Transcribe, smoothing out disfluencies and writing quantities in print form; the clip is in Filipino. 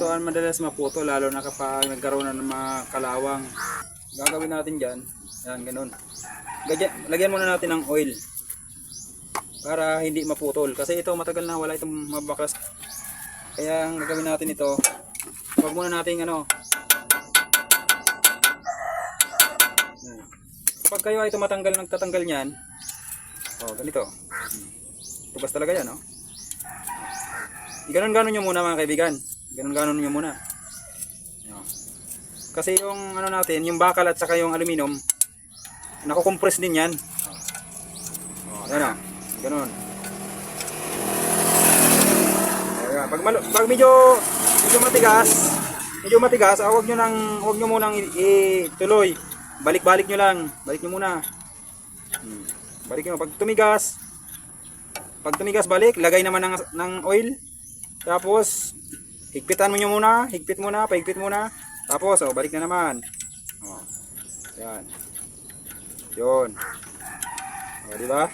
ito ang madalas maputo, lalo na kapag nagkaroon na ng mga kalawang. Gagawin natin dyan, yan, ganun. Lagyan muna natin ng oil para hindi maputol, kasi ito matagal na wala itong mabaklas. Kaya ang gagawin natin ito, huwag muna natin kapag kayo ay tumatanggal, nagtatanggal niyan, ganito, tugas talaga yan, ganon-ganon nyo muna mga kaibigan, ganon-ganon nyo muna. Kasi yung natin, yung bakal at saka yung aluminum, nakukompress din yan. Yan ganon. Pag medyo matigas, huwag nyo munang ituloy. Balik nyo lang. Balik nyo muna. Balik nyo. Pag tumigas, balik. Lagay naman ng oil. Tapos, higpit muna. Pahigpit muna. Tapos, balik na naman. Yan. Yun. Diba?